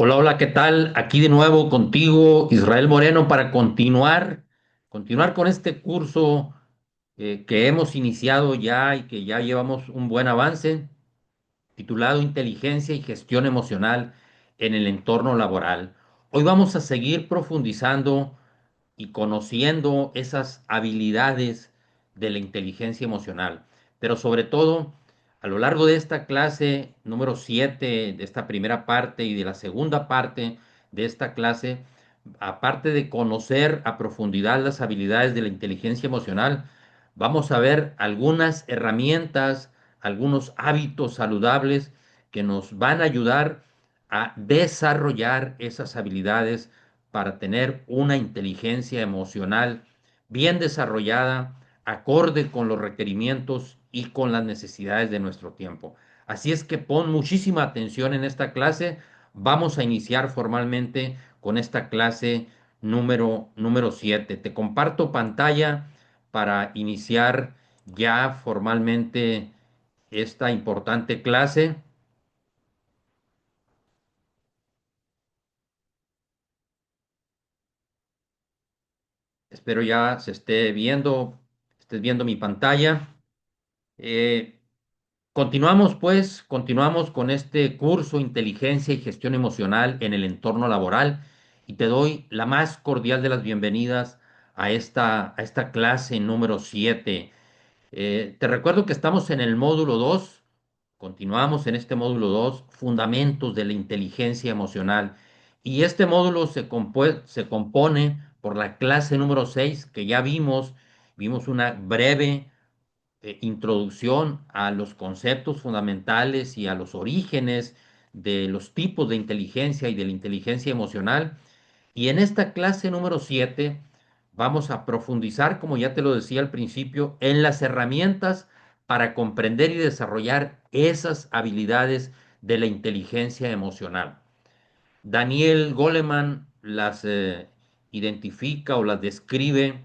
Hola, hola, ¿qué tal? Aquí de nuevo contigo, Israel Moreno, para continuar con este curso que hemos iniciado ya y que ya llevamos un buen avance, titulado Inteligencia y Gestión Emocional en el Entorno Laboral. Hoy vamos a seguir profundizando y conociendo esas habilidades de la inteligencia emocional. Pero sobre todo, a lo largo de esta clase número 7 de esta primera parte y de la segunda parte de esta clase, aparte de conocer a profundidad las habilidades de la inteligencia emocional, vamos a ver algunas herramientas, algunos hábitos saludables que nos van a ayudar a desarrollar esas habilidades para tener una inteligencia emocional bien desarrollada, acorde con los requerimientos y con las necesidades de nuestro tiempo. Así es que pon muchísima atención en esta clase. Vamos a iniciar formalmente con esta clase número 7. Te comparto pantalla para iniciar ya formalmente esta importante clase. Espero ya se esté viendo, estés viendo mi pantalla. Eh, continuamos con este curso Inteligencia y Gestión Emocional en el Entorno Laboral y te doy la más cordial de las bienvenidas a esta clase número 7. Te recuerdo que estamos en el módulo 2. Continuamos en este módulo 2, Fundamentos de la Inteligencia Emocional. Y este módulo se compone por la clase número 6 que ya vimos una breve introducción a los conceptos fundamentales y a los orígenes de los tipos de inteligencia y de la inteligencia emocional. Y en esta clase número 7 vamos a profundizar, como ya te lo decía al principio, en las herramientas para comprender y desarrollar esas habilidades de la inteligencia emocional. Daniel Goleman las identifica o las describe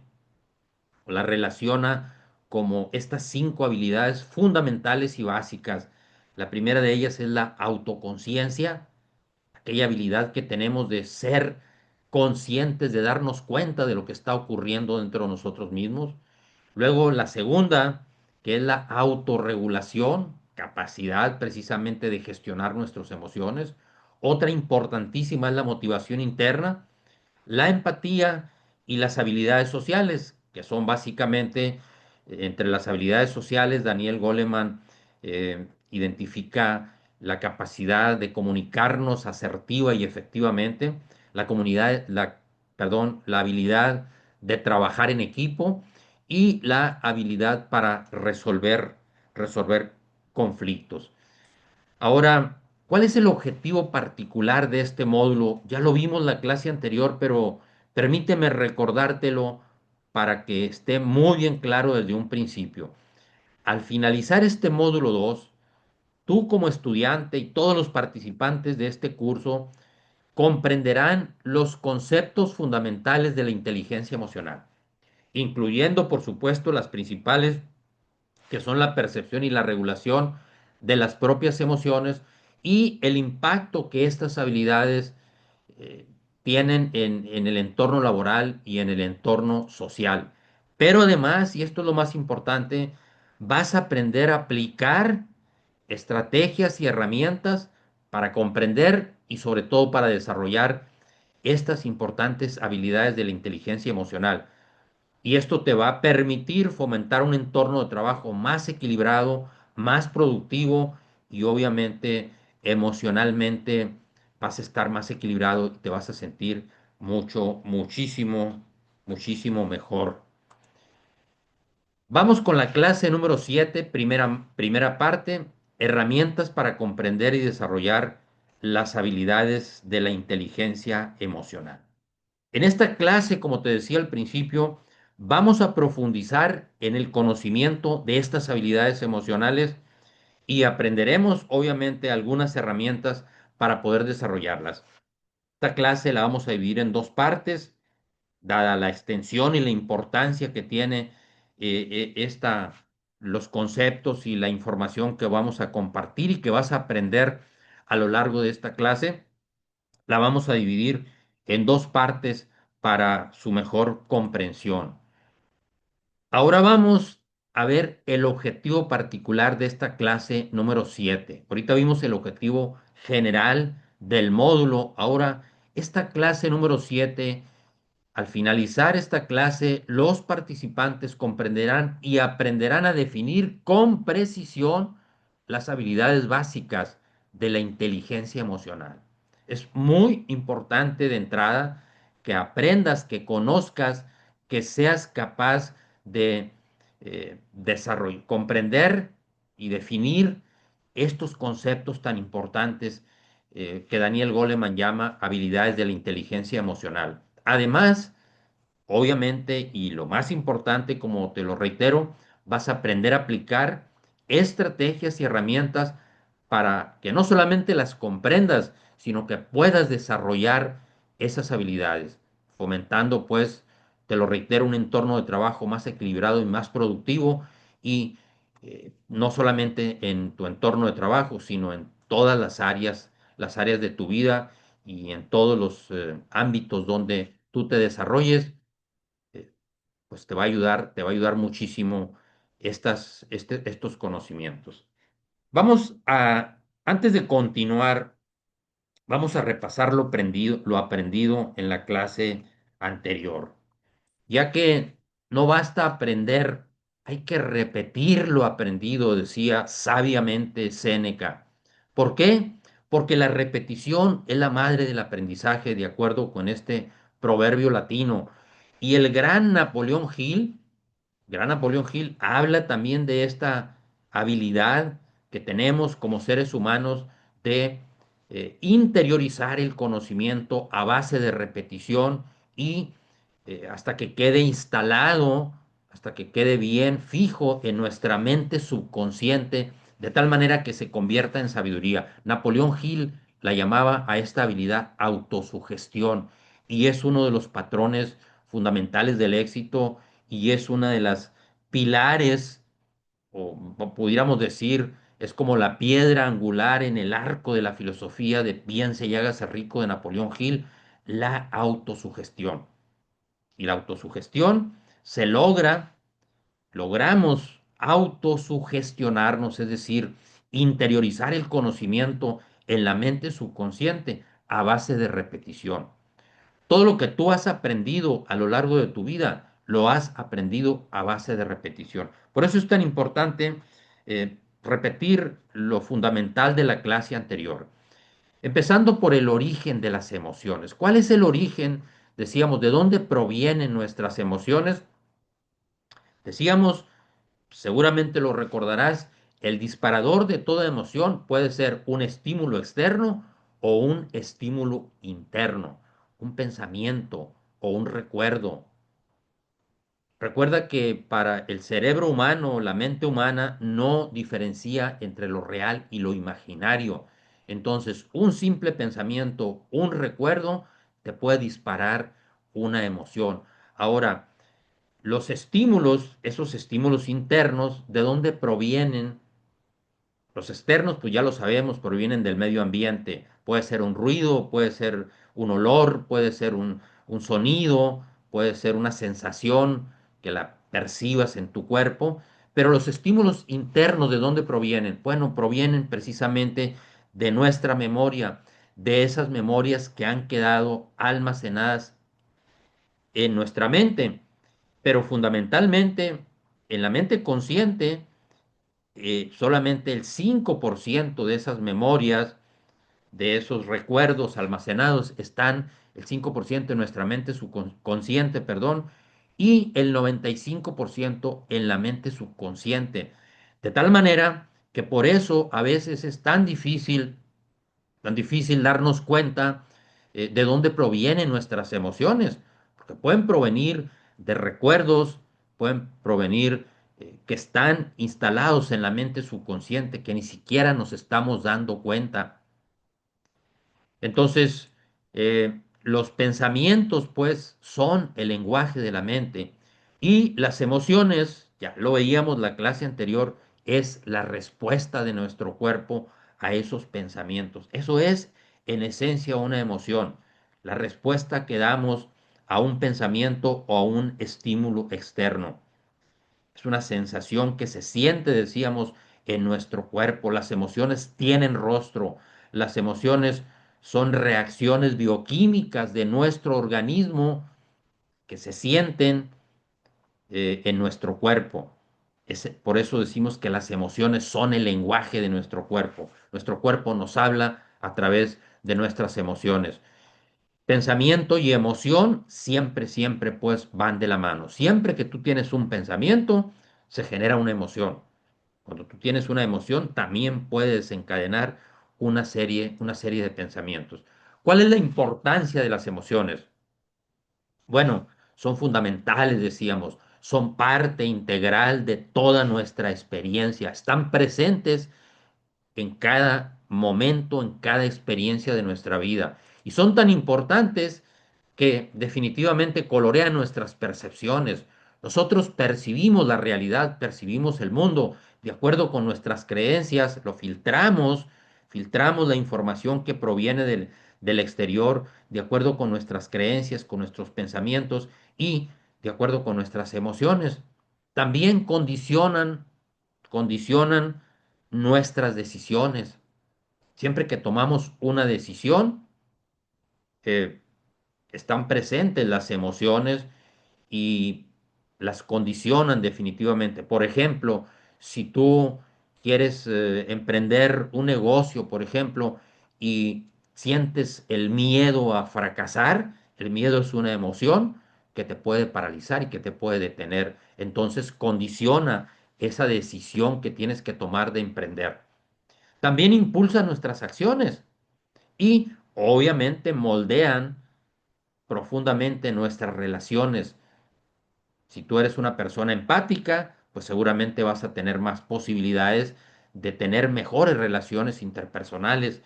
o las relaciona como estas 5 habilidades fundamentales y básicas. La primera de ellas es la autoconciencia, aquella habilidad que tenemos de ser conscientes, de darnos cuenta de lo que está ocurriendo dentro de nosotros mismos. Luego la segunda, que es la autorregulación, capacidad precisamente de gestionar nuestras emociones. Otra importantísima es la motivación interna, la empatía y las habilidades sociales, que son básicamente, entre las habilidades sociales, Daniel Goleman identifica la capacidad de comunicarnos asertiva y efectivamente, la habilidad de trabajar en equipo y la habilidad para resolver conflictos. Ahora, ¿cuál es el objetivo particular de este módulo? Ya lo vimos la clase anterior, pero permíteme recordártelo para que esté muy bien claro desde un principio. Al finalizar este módulo 2, tú como estudiante y todos los participantes de este curso comprenderán los conceptos fundamentales de la inteligencia emocional, incluyendo, por supuesto, las principales, que son la percepción y la regulación de las propias emociones y el impacto que estas habilidades eh, tienen en el entorno laboral y en el entorno social. Pero además, y esto es lo más importante, vas a aprender a aplicar estrategias y herramientas para comprender y sobre todo para desarrollar estas importantes habilidades de la inteligencia emocional. Y esto te va a permitir fomentar un entorno de trabajo más equilibrado, más productivo y obviamente emocionalmente vas a estar más equilibrado y te vas a sentir muchísimo mejor. Vamos con la clase número 7, primera parte, herramientas para comprender y desarrollar las habilidades de la inteligencia emocional. En esta clase, como te decía al principio, vamos a profundizar en el conocimiento de estas habilidades emocionales y aprenderemos, obviamente, algunas herramientas para poder desarrollarlas. Esta clase la vamos a dividir en dos partes, dada la extensión y la importancia que tiene los conceptos y la información que vamos a compartir y que vas a aprender a lo largo de esta clase. La vamos a dividir en dos partes para su mejor comprensión. Ahora vamos a ver el objetivo particular de esta clase número 7. Ahorita vimos el objetivo general del módulo. Ahora, esta clase número 7, al finalizar esta clase, los participantes comprenderán y aprenderán a definir con precisión las habilidades básicas de la inteligencia emocional. Es muy importante de entrada que aprendas, que conozcas, que seas capaz de desarrollar, comprender y definir estos conceptos tan importantes que Daniel Goleman llama habilidades de la inteligencia emocional. Además, obviamente, y lo más importante, como te lo reitero, vas a aprender a aplicar estrategias y herramientas para que no solamente las comprendas, sino que puedas desarrollar esas habilidades, fomentando, pues, te lo reitero, un entorno de trabajo más equilibrado y más productivo y no solamente en tu entorno de trabajo, sino en todas las áreas de tu vida y en todos los ámbitos donde tú te desarrolles, eh, pues te va a ayudar muchísimo estos conocimientos. Antes de continuar, vamos a repasar lo aprendido en la clase anterior, ya que no basta aprender, hay que repetir lo aprendido, decía sabiamente Séneca. ¿Por qué? Porque la repetición es la madre del aprendizaje, de acuerdo con este proverbio latino. Y el gran Napoleón Hill habla también de esta habilidad que tenemos como seres humanos de interiorizar el conocimiento a base de repetición y hasta que quede instalado, hasta que quede bien fijo en nuestra mente subconsciente, de tal manera que se convierta en sabiduría. Napoleón Hill la llamaba a esta habilidad autosugestión y es uno de los patrones fundamentales del éxito y es una de las pilares, o pudiéramos decir, es como la piedra angular en el arco de la filosofía de Piense y hágase rico de Napoleón Hill, la autosugestión. Y la autosugestión se logramos autosugestionarnos, es decir, interiorizar el conocimiento en la mente subconsciente a base de repetición. Todo lo que tú has aprendido a lo largo de tu vida, lo has aprendido a base de repetición. Por eso es tan importante repetir lo fundamental de la clase anterior. Empezando por el origen de las emociones. ¿Cuál es el origen? Decíamos, ¿de dónde provienen nuestras emociones? Decíamos, seguramente lo recordarás, el disparador de toda emoción puede ser un estímulo externo o un estímulo interno, un pensamiento o un recuerdo. Recuerda que para el cerebro humano, la mente humana no diferencia entre lo real y lo imaginario. Entonces, un simple pensamiento, un recuerdo, te puede disparar una emoción. Ahora, los estímulos, esos estímulos internos, ¿de dónde provienen? Los externos, pues ya lo sabemos, provienen del medio ambiente. Puede ser un ruido, puede ser un olor, puede ser un sonido, puede ser una sensación que la percibas en tu cuerpo. Pero los estímulos internos, ¿de dónde provienen? Bueno, provienen precisamente de nuestra memoria, de esas memorias que han quedado almacenadas en nuestra mente. Pero fundamentalmente, en la mente consciente, solamente el 5% de esas memorias, de esos recuerdos almacenados, están el 5% en nuestra mente subconsciente, perdón, y el 95% en la mente subconsciente. De tal manera que por eso a veces es tan difícil darnos cuenta de dónde provienen nuestras emociones, porque pueden provenir de recuerdos, pueden provenir que están instalados en la mente subconsciente, que ni siquiera nos estamos dando cuenta. Entonces, los pensamientos, pues, son el lenguaje de la mente y las emociones, ya lo veíamos la clase anterior, es la respuesta de nuestro cuerpo a esos pensamientos. Eso es en esencia una emoción, la respuesta que damos a un pensamiento o a un estímulo externo. Es una sensación que se siente, decíamos, en nuestro cuerpo. Las emociones tienen rostro. Las emociones son reacciones bioquímicas de nuestro organismo que se sienten en nuestro cuerpo. Por eso decimos que las emociones son el lenguaje de nuestro cuerpo. Nuestro cuerpo nos habla a través de nuestras emociones. Pensamiento y emoción siempre, siempre pues van de la mano. Siempre que tú tienes un pensamiento, se genera una emoción. Cuando tú tienes una emoción, también puede desencadenar una serie de pensamientos. ¿Cuál es la importancia de las emociones? Bueno, son fundamentales, decíamos, son parte integral de toda nuestra experiencia, están presentes en cada momento, en cada experiencia de nuestra vida. Y son tan importantes que definitivamente colorean nuestras percepciones. Nosotros percibimos la realidad, percibimos el mundo de acuerdo con nuestras creencias, lo filtramos, filtramos la información que proviene del exterior de acuerdo con nuestras creencias, con nuestros pensamientos y de acuerdo con nuestras emociones. También condicionan nuestras decisiones. Siempre que tomamos una decisión, eh, están presentes las emociones y las condicionan definitivamente. Por ejemplo, si tú quieres emprender un negocio, por ejemplo, y sientes el miedo a fracasar, el miedo es una emoción que te puede paralizar y que te puede detener. Entonces condiciona esa decisión que tienes que tomar de emprender. También impulsan nuestras acciones y obviamente moldean profundamente nuestras relaciones. Si tú eres una persona empática, pues seguramente vas a tener más posibilidades de tener mejores relaciones interpersonales,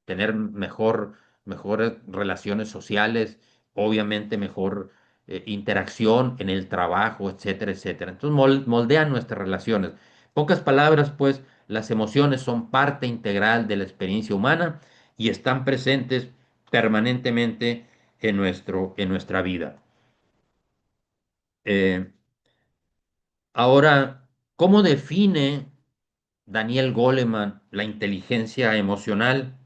tener mejores relaciones sociales, obviamente mejor interacción en el trabajo, etcétera, etcétera. Entonces moldean nuestras relaciones. Pocas palabras, pues las emociones son parte integral de la experiencia humana y están presentes permanentemente en nuestra vida. Eh, Ahora, ¿cómo define Daniel Goleman la inteligencia emocional?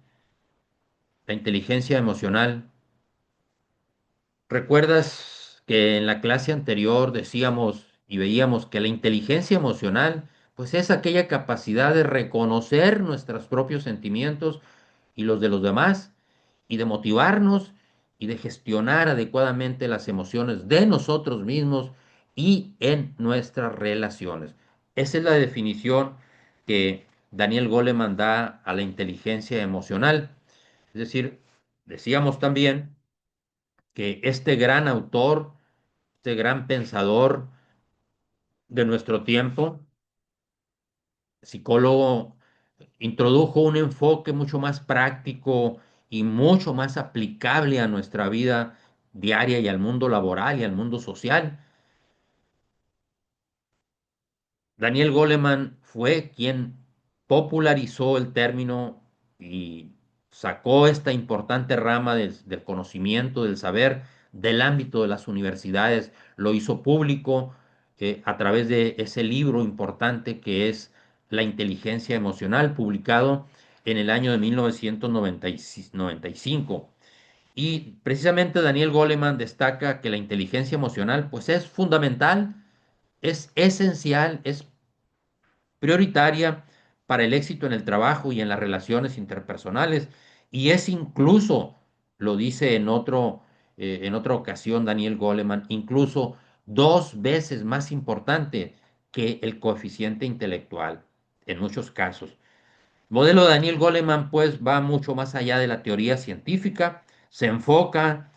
La inteligencia emocional. ¿Recuerdas que en la clase anterior decíamos y veíamos que la inteligencia emocional, pues es aquella capacidad de reconocer nuestros propios sentimientos y los de los demás y de motivarnos y de gestionar adecuadamente las emociones de nosotros mismos y en nuestras relaciones? Esa es la definición que Daniel Goleman da a la inteligencia emocional. Es decir, decíamos también que este gran autor, este gran pensador de nuestro tiempo, psicólogo, introdujo un enfoque mucho más práctico y mucho más aplicable a nuestra vida diaria y al mundo laboral y al mundo social. Daniel Goleman fue quien popularizó el término y sacó esta importante rama del conocimiento, del saber, del ámbito de las universidades. Lo hizo público a través de ese libro importante que es La inteligencia emocional, publicado en el año de 1995. Y precisamente Daniel Goleman destaca que la inteligencia emocional pues es fundamental, es esencial, es prioritaria para el éxito en el trabajo y en las relaciones interpersonales. Y es incluso, lo dice en otra ocasión Daniel Goleman, incluso dos veces más importante que el coeficiente intelectual en muchos casos. El modelo de Daniel Goleman pues va mucho más allá de la teoría científica, se enfoca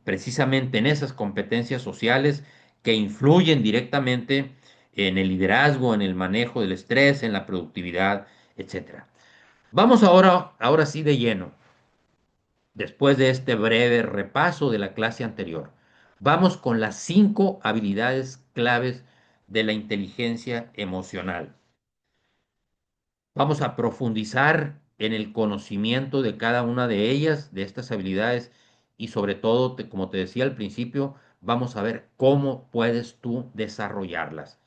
precisamente en esas competencias sociales que influyen directamente en el liderazgo, en el manejo del estrés, en la productividad, etcétera. Vamos ahora sí de lleno, después de este breve repaso de la clase anterior. Vamos con las 5 habilidades claves de la inteligencia emocional. Vamos a profundizar en el conocimiento de cada una de ellas, de estas habilidades, y sobre todo, como te decía al principio, vamos a ver cómo puedes tú desarrollarlas.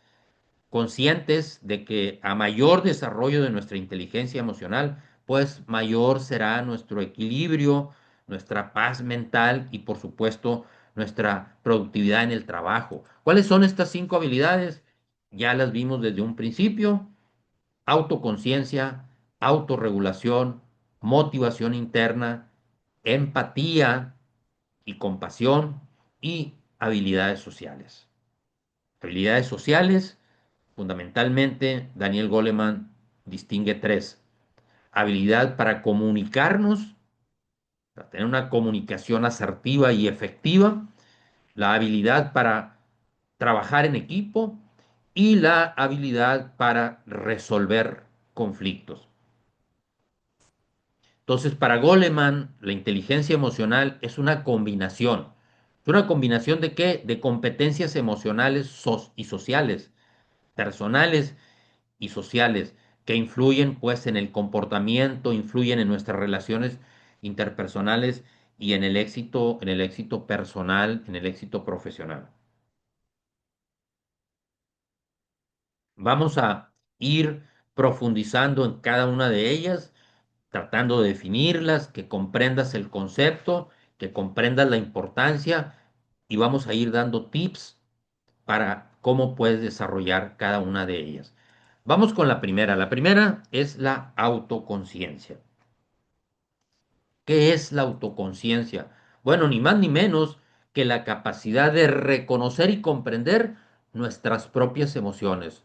Conscientes de que a mayor desarrollo de nuestra inteligencia emocional, pues mayor será nuestro equilibrio, nuestra paz mental y por supuesto nuestra productividad en el trabajo. ¿Cuáles son estas 5 habilidades? Ya las vimos desde un principio: autoconciencia, autorregulación, motivación interna, empatía y compasión, y habilidades sociales. Habilidades sociales, fundamentalmente, Daniel Goleman distingue tres: habilidad para comunicarnos, para tener una comunicación asertiva y efectiva; la habilidad para trabajar en equipo; y la habilidad para resolver conflictos. Entonces, para Goleman, la inteligencia emocional es una combinación. ¿Es una combinación de qué? De competencias emocionales y sociales, personales y sociales, que influyen pues en el comportamiento, influyen en nuestras relaciones interpersonales y en el éxito personal, en el éxito profesional. Vamos a ir profundizando en cada una de ellas, tratando de definirlas, que comprendas el concepto, que comprendas la importancia, y vamos a ir dando tips para cómo puedes desarrollar cada una de ellas. Vamos con la primera. La primera es la autoconciencia. ¿Qué es la autoconciencia? Bueno, ni más ni menos que la capacidad de reconocer y comprender nuestras propias emociones,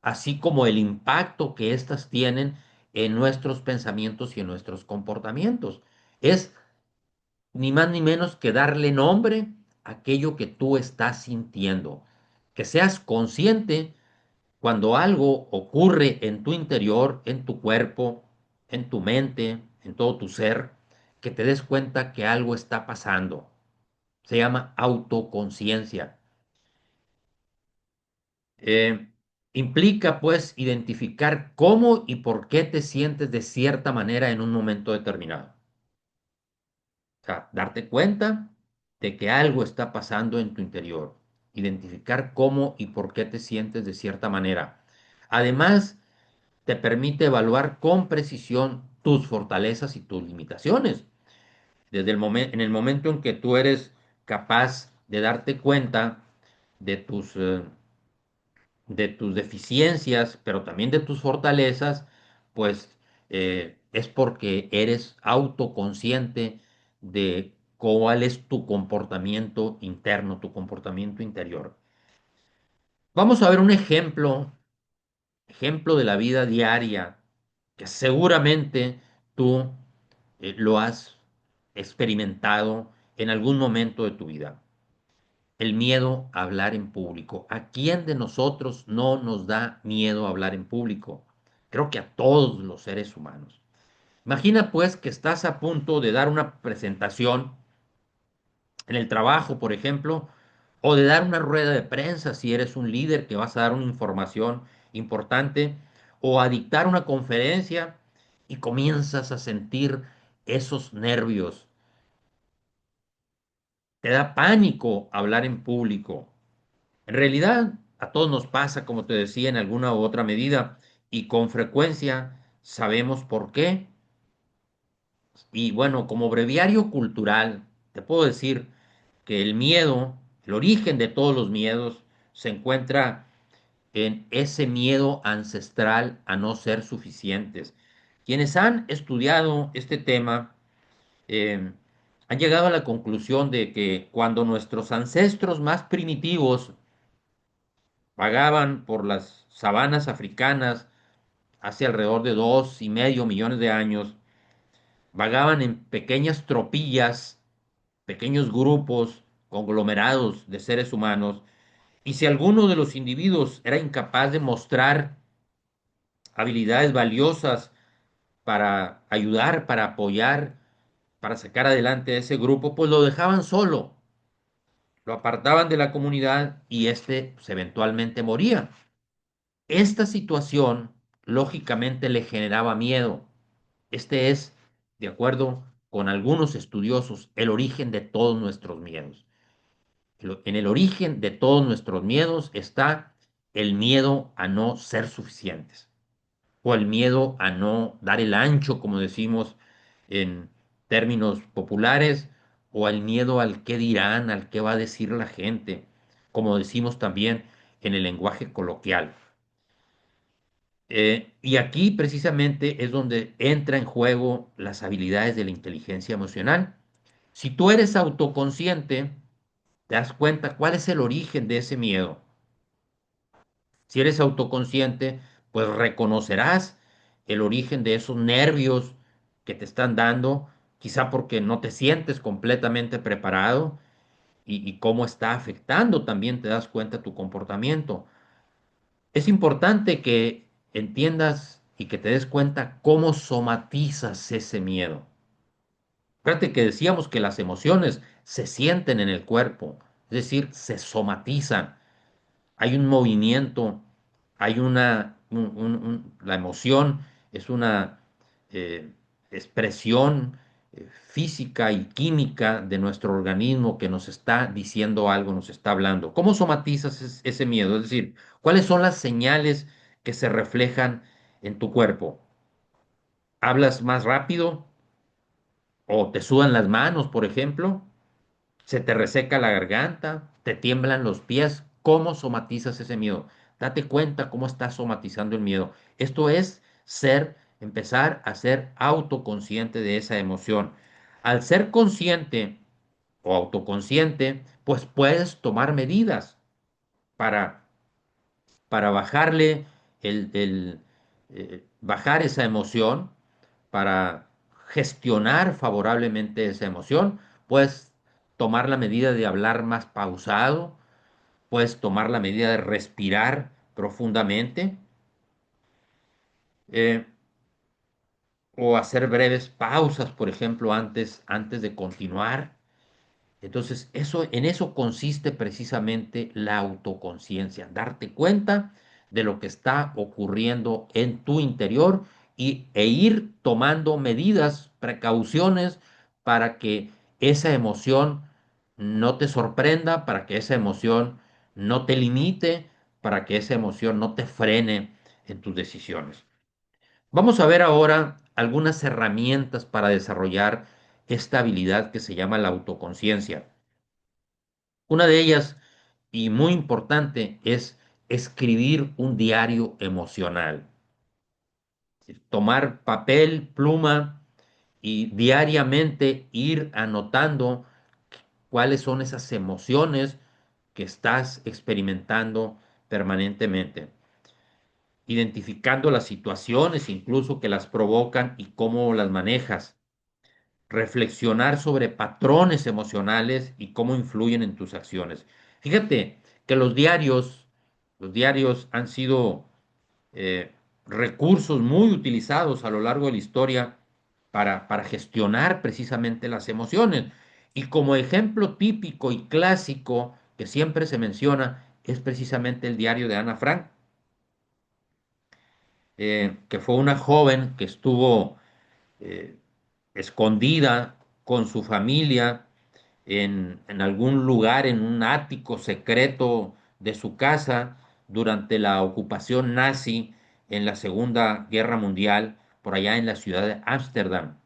así como el impacto que éstas tienen en nuestros pensamientos y en nuestros comportamientos. Es ni más ni menos que darle nombre a aquello que tú estás sintiendo, que seas consciente cuando algo ocurre en tu interior, en tu cuerpo, en tu mente, en todo tu ser, que te des cuenta que algo está pasando. Se llama autoconciencia. Eh, Implica pues identificar cómo y por qué te sientes de cierta manera en un momento determinado. O sea, darte cuenta de que algo está pasando en tu interior. Identificar cómo y por qué te sientes de cierta manera. Además, te permite evaluar con precisión tus fortalezas y tus limitaciones. En el momento en que tú eres capaz de darte cuenta de de tus deficiencias, pero también de tus fortalezas, pues es porque eres autoconsciente de cuál es tu comportamiento interno, tu comportamiento interior. Vamos a ver un ejemplo de la vida diaria, que seguramente tú lo has experimentado en algún momento de tu vida. El miedo a hablar en público. ¿A quién de nosotros no nos da miedo hablar en público? Creo que a todos los seres humanos. Imagina pues que estás a punto de dar una presentación en el trabajo, por ejemplo, o de dar una rueda de prensa si eres un líder que vas a dar una información importante, o a dictar una conferencia, y comienzas a sentir esos nervios. Te da pánico hablar en público. En realidad, a todos nos pasa, como te decía, en alguna u otra medida, y con frecuencia sabemos por qué. Y bueno, como breviario cultural, te puedo decir que el miedo, el origen de todos los miedos, se encuentra en ese miedo ancestral a no ser suficientes. Quienes han estudiado este tema eh, han llegado a la conclusión de que cuando nuestros ancestros más primitivos vagaban por las sabanas africanas hace alrededor de 2,5 millones de años, vagaban en pequeñas tropillas, pequeños grupos, conglomerados de seres humanos, y si alguno de los individuos era incapaz de mostrar habilidades valiosas para ayudar, para apoyar, para sacar adelante a ese grupo, pues lo dejaban solo, lo apartaban de la comunidad y este pues, eventualmente moría. Esta situación lógicamente le generaba miedo. Este es, de acuerdo con algunos estudiosos, el origen de todos nuestros miedos. En el origen de todos nuestros miedos está el miedo a no ser suficientes o el miedo a no dar el ancho, como decimos en términos populares, o el miedo al qué dirán, al qué va a decir la gente, como decimos también en el lenguaje coloquial. Y aquí precisamente es donde entra en juego las habilidades de la inteligencia emocional. Si tú eres autoconsciente, te das cuenta cuál es el origen de ese miedo. Si eres autoconsciente, pues reconocerás el origen de esos nervios que te están dando, quizá porque no te sientes completamente preparado y cómo está afectando también te das cuenta tu comportamiento. Es importante que entiendas y que te des cuenta cómo somatizas ese miedo. Fíjate que decíamos que las emociones se sienten en el cuerpo, es decir, se somatizan. Hay un movimiento, hay la emoción es una eh, expresión física y química de nuestro organismo que nos está diciendo algo, nos está hablando. ¿Cómo somatizas ese miedo? Es decir, ¿cuáles son las señales que se reflejan en tu cuerpo? ¿Hablas más rápido o te sudan las manos, por ejemplo? Se te reseca la garganta, te tiemblan los pies. ¿Cómo somatizas ese miedo? Date cuenta cómo estás somatizando el miedo. Esto es empezar a ser autoconsciente de esa emoción. Al ser consciente o autoconsciente, pues puedes tomar medidas para, para bajarle bajar esa emoción, para gestionar favorablemente esa emoción. Puedes tomar la medida de hablar más pausado, puedes tomar la medida de respirar profundamente, eh, o hacer breves pausas, por ejemplo, antes de continuar. Entonces, en eso consiste precisamente la autoconciencia, darte cuenta de lo que está ocurriendo en tu interior e ir tomando medidas, precauciones para que esa emoción no te sorprenda, para que esa emoción no te limite, para que esa emoción no te frene en tus decisiones. Vamos a ver ahora algunas herramientas para desarrollar esta habilidad que se llama la autoconciencia. Una de ellas, y muy importante, es escribir un diario emocional. Tomar papel, pluma y diariamente ir anotando cuáles son esas emociones que estás experimentando permanentemente, identificando las situaciones incluso que las provocan y cómo las manejas, reflexionar sobre patrones emocionales y cómo influyen en tus acciones. Fíjate que los diarios han sido eh, recursos muy utilizados a lo largo de la historia para gestionar precisamente las emociones. Y como ejemplo típico y clásico que siempre se menciona es precisamente el diario de Ana Frank, que fue una joven que estuvo eh, escondida con su familia en algún lugar, en un ático secreto de su casa durante la ocupación nazi en la Segunda Guerra Mundial, por allá en la ciudad de Ámsterdam,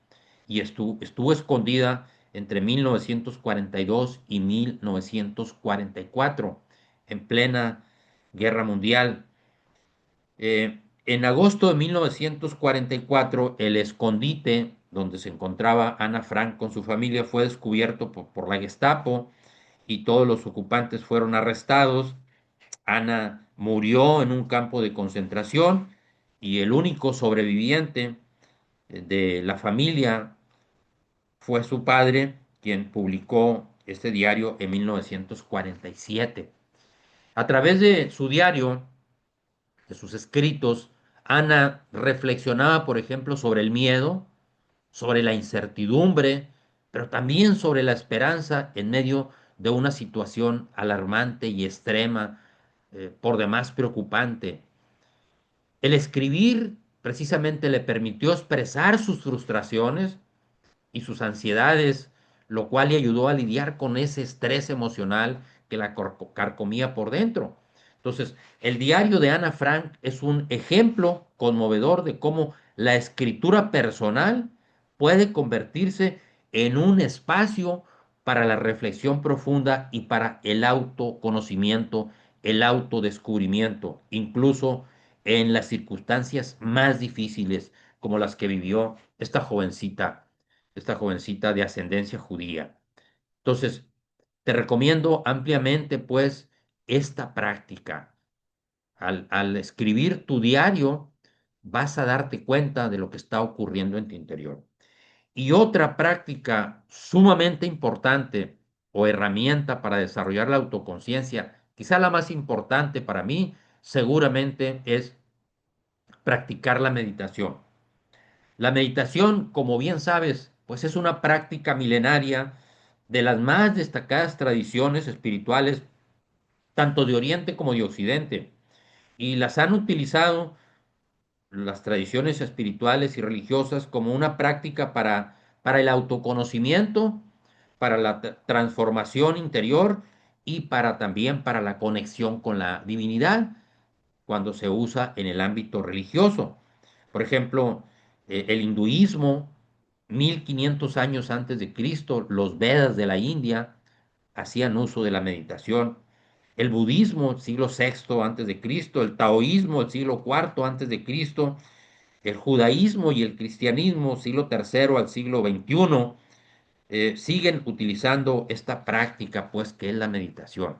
y estuvo escondida entre 1942 y 1944, en plena Guerra Mundial. En agosto de 1944, el escondite donde se encontraba Ana Frank con su familia fue descubierto por la Gestapo y todos los ocupantes fueron arrestados. Ana murió en un campo de concentración y el único sobreviviente de la familia fue su padre, quien publicó este diario en 1947. A través de su diario, de sus escritos, Ana reflexionaba, por ejemplo, sobre el miedo, sobre la incertidumbre, pero también sobre la esperanza en medio de una situación alarmante y extrema, por demás preocupante. El escribir precisamente le permitió expresar sus frustraciones y sus ansiedades, lo cual le ayudó a lidiar con ese estrés emocional que la carcomía por dentro. Entonces, el diario de Ana Frank es un ejemplo conmovedor de cómo la escritura personal puede convertirse en un espacio para la reflexión profunda y para el autoconocimiento, el autodescubrimiento, incluso en las circunstancias más difíciles como las que vivió esta jovencita de ascendencia judía. Entonces, te recomiendo ampliamente, pues, esta práctica. Al escribir tu diario, vas a darte cuenta de lo que está ocurriendo en tu interior. Y otra práctica sumamente importante o herramienta para desarrollar la autoconciencia, quizá la más importante para mí, seguramente es practicar la meditación. La meditación, como bien sabes, pues es una práctica milenaria de las más destacadas tradiciones espirituales, tanto de Oriente como de Occidente, y las han utilizado las tradiciones espirituales y religiosas como una práctica para el autoconocimiento, para la transformación interior y para también para la conexión con la divinidad cuando se usa en el ámbito religioso. Por ejemplo, el hinduismo, 1500 años antes de Cristo, los Vedas de la India hacían uso de la meditación. El budismo, siglo sexto antes de Cristo, el taoísmo, el siglo cuarto antes de Cristo, el judaísmo y el cristianismo, siglo tercero al siglo XXI, siguen utilizando esta práctica, pues, que es la meditación.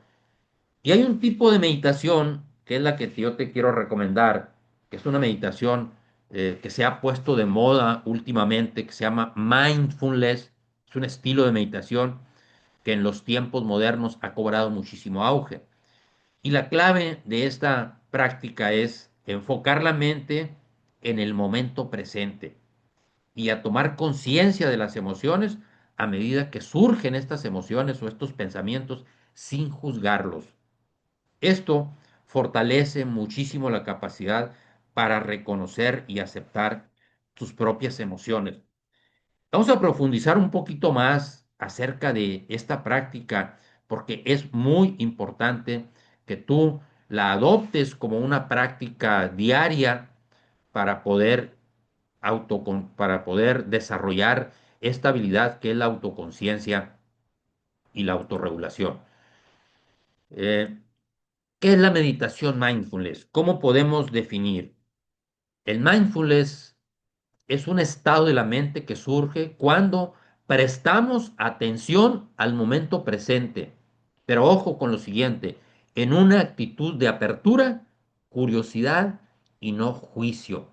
Y hay un tipo de meditación que es la que yo te quiero recomendar, que es una meditación que se ha puesto de moda últimamente, que se llama mindfulness. Es un estilo de meditación que en los tiempos modernos ha cobrado muchísimo auge. Y la clave de esta práctica es enfocar la mente en el momento presente y a tomar conciencia de las emociones a medida que surgen estas emociones o estos pensamientos sin juzgarlos. Esto fortalece muchísimo la capacidad para reconocer y aceptar tus propias emociones. Vamos a profundizar un poquito más acerca de esta práctica porque es muy importante que tú la adoptes como una práctica diaria para poder para poder desarrollar esta habilidad que es la autoconciencia y la autorregulación. Eh, ¿Qué es la meditación mindfulness? ¿Cómo podemos definir? El mindfulness es un estado de la mente que surge cuando prestamos atención al momento presente. Pero ojo con lo siguiente, en una actitud de apertura, curiosidad y no juicio.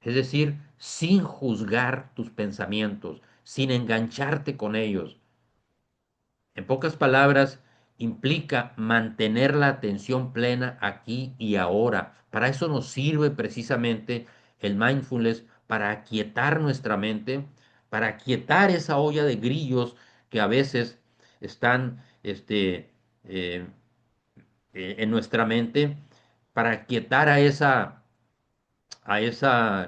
Es decir, sin juzgar tus pensamientos, sin engancharte con ellos. En pocas palabras, implica mantener la atención plena aquí y ahora. Para eso nos sirve precisamente el mindfulness, para aquietar nuestra mente, para aquietar esa olla de grillos que a veces están eh, en nuestra mente, para aquietar a esa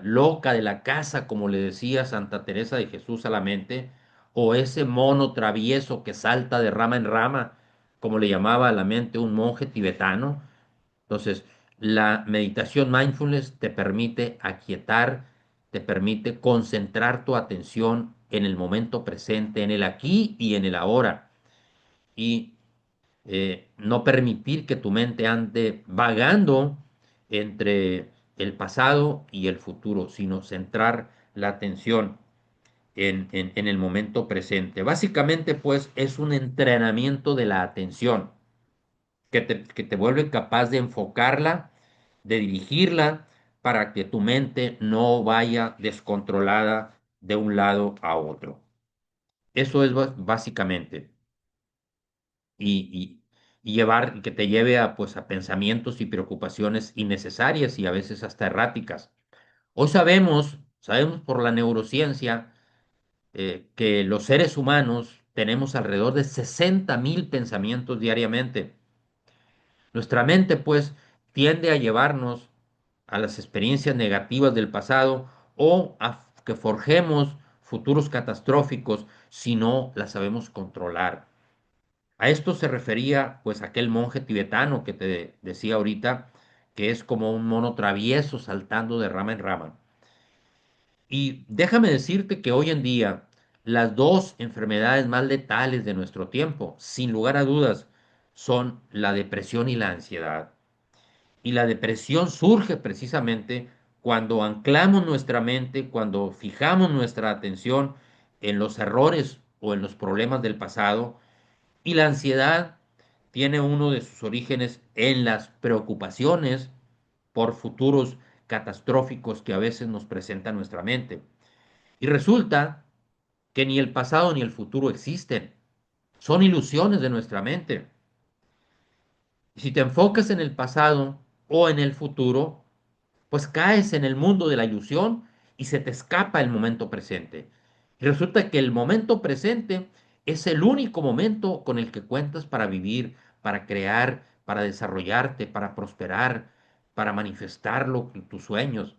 loca de la casa, como le decía Santa Teresa de Jesús a la mente, o ese mono travieso que salta de rama en rama, como le llamaba a la mente un monje tibetano. Entonces, la meditación mindfulness te permite aquietar, te permite concentrar tu atención en el momento presente, en el aquí y en el ahora. Y no permitir que tu mente ande vagando entre el pasado y el futuro, sino centrar la atención en el momento presente. Básicamente, pues, es un entrenamiento de la atención que te vuelve capaz de enfocarla, de dirigirla, para que tu mente no vaya descontrolada de un lado a otro. Eso es básicamente. y, y llevar, que te lleve a, pues, a pensamientos y preocupaciones innecesarias y a veces hasta erráticas. Hoy sabemos por la neurociencia que los seres humanos tenemos alrededor de 60.000 pensamientos diariamente. Nuestra mente, pues, tiende a llevarnos a las experiencias negativas del pasado o a que forjemos futuros catastróficos si no las sabemos controlar. A esto se refería pues aquel monje tibetano que te decía ahorita, que es como un mono travieso saltando de rama en rama. Y déjame decirte que hoy en día las dos enfermedades más letales de nuestro tiempo, sin lugar a dudas, son la depresión y la ansiedad. Y la depresión surge precisamente cuando anclamos nuestra mente, cuando fijamos nuestra atención en los errores o en los problemas del pasado. Y la ansiedad tiene uno de sus orígenes en las preocupaciones por futuros catastróficos que a veces nos presenta nuestra mente. Y resulta que ni el pasado ni el futuro existen. Son ilusiones de nuestra mente. Si te enfocas en el pasado o en el futuro, pues caes en el mundo de la ilusión y se te escapa el momento presente. Y resulta que el momento presente es el único momento con el que cuentas para vivir, para crear, para desarrollarte, para prosperar, para manifestar tus sueños.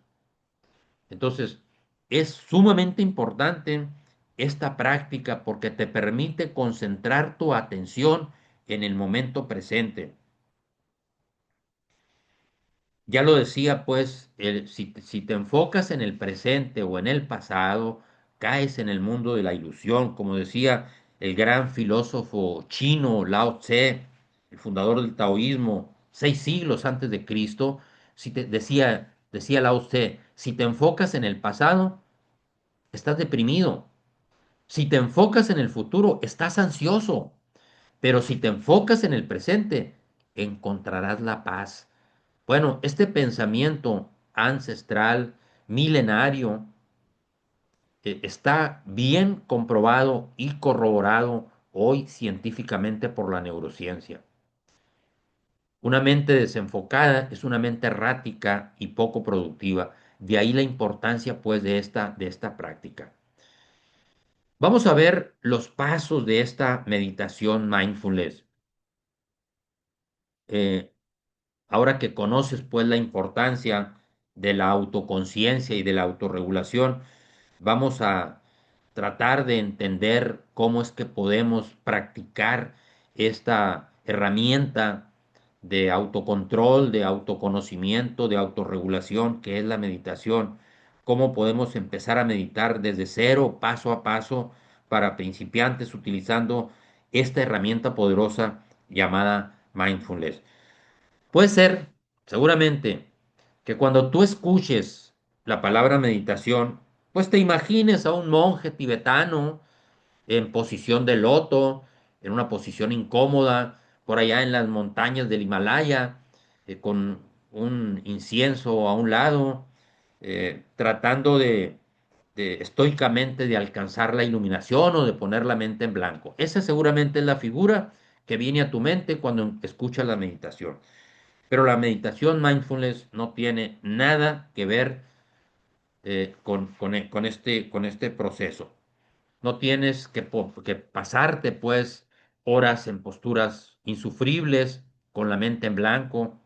Entonces, es sumamente importante esta práctica porque te permite concentrar tu atención en el momento presente. Ya lo decía, pues, si te enfocas en el presente o en el pasado, caes en el mundo de la ilusión, como decía el gran filósofo chino Lao Tse, el fundador del taoísmo, 6 siglos antes de Cristo, decía Lao Tse, si te enfocas en el pasado, estás deprimido. Si te enfocas en el futuro, estás ansioso. Pero si te enfocas en el presente, encontrarás la paz. Bueno, este pensamiento ancestral, milenario, está bien comprobado y corroborado hoy científicamente por la neurociencia. Una mente desenfocada es una mente errática y poco productiva. De ahí la importancia, pues, de esta práctica. Vamos a ver los pasos de esta meditación mindfulness. Eh, Ahora que conoces, pues, la importancia de la autoconciencia y de la autorregulación, vamos a tratar de entender cómo es que podemos practicar esta herramienta de autocontrol, de autoconocimiento, de autorregulación, que es la meditación. Cómo podemos empezar a meditar desde cero, paso a paso, para principiantes, utilizando esta herramienta poderosa llamada mindfulness. Puede ser, seguramente, que cuando tú escuches la palabra meditación, pues te imagines a un monje tibetano en posición de loto, en una posición incómoda, por allá en las montañas del Himalaya, con un incienso a un lado, tratando de estoicamente de alcanzar la iluminación o de poner la mente en blanco. Esa seguramente es la figura que viene a tu mente cuando escuchas la meditación. Pero la meditación mindfulness no tiene nada que ver con este proceso. No tienes que pasarte pues horas en posturas insufribles, con la mente en blanco.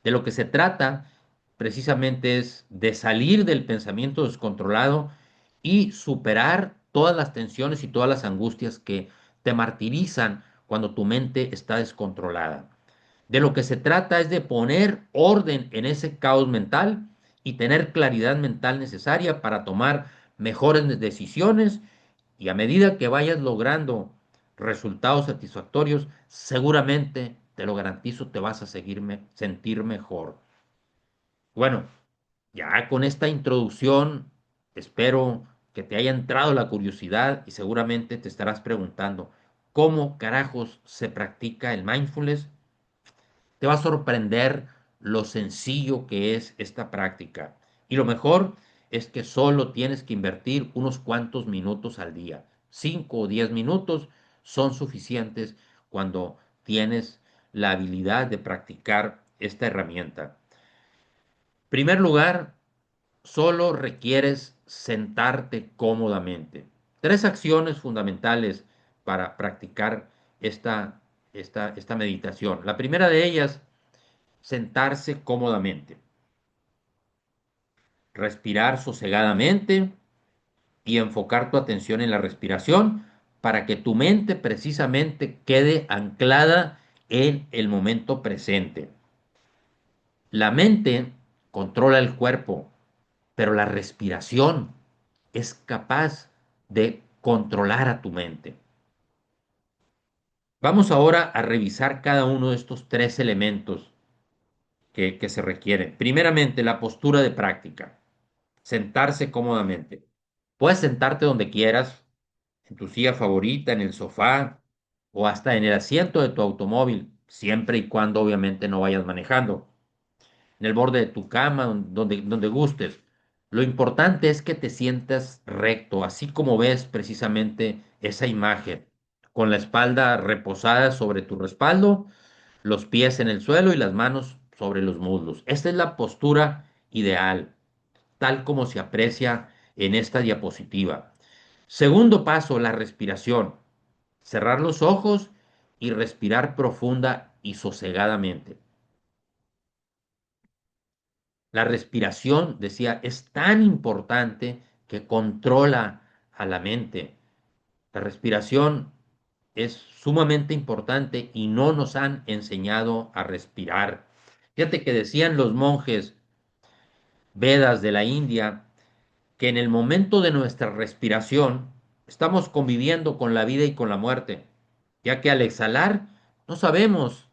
De lo que se trata precisamente es de salir del pensamiento descontrolado y superar todas las tensiones y todas las angustias que te martirizan cuando tu mente está descontrolada. De lo que se trata es de poner orden en ese caos mental y tener claridad mental necesaria para tomar mejores decisiones, y a medida que vayas logrando resultados satisfactorios, seguramente, te lo garantizo, te vas a sentir mejor. Bueno, ya con esta introducción, espero que te haya entrado la curiosidad y seguramente te estarás preguntando, ¿cómo carajos se practica el mindfulness? Te va a sorprender lo sencillo que es esta práctica. Y lo mejor es que solo tienes que invertir unos cuantos minutos al día. 5 o 10 minutos son suficientes cuando tienes la habilidad de practicar esta herramienta. En primer lugar, solo requieres sentarte cómodamente. 3 acciones fundamentales para practicar esta meditación. La primera de ellas, sentarse cómodamente. respirar sosegadamente y enfocar tu atención en la respiración para que tu mente precisamente quede anclada en el momento presente. La mente controla el cuerpo, pero la respiración es capaz de controlar a tu mente. Vamos ahora a revisar cada uno de estos tres elementos que se requieren. Primeramente, la postura de práctica, sentarse cómodamente. Puedes sentarte donde quieras, en tu silla favorita, en el sofá o hasta en el asiento de tu automóvil, siempre y cuando obviamente no vayas manejando, en el borde de tu cama, donde gustes. Lo importante es que te sientas recto, así como ves precisamente esa imagen, con la espalda reposada sobre tu respaldo, los pies en el suelo y las manos sobre los muslos. Esta es la postura ideal, tal como se aprecia en esta diapositiva. Segundo paso, la respiración. Cerrar los ojos y respirar profunda y sosegadamente. La respiración, decía, es tan importante que controla a la mente. La respiración es sumamente importante y no nos han enseñado a respirar. Fíjate que decían los monjes Vedas de la India que en el momento de nuestra respiración estamos conviviendo con la vida y con la muerte, ya que al exhalar no sabemos,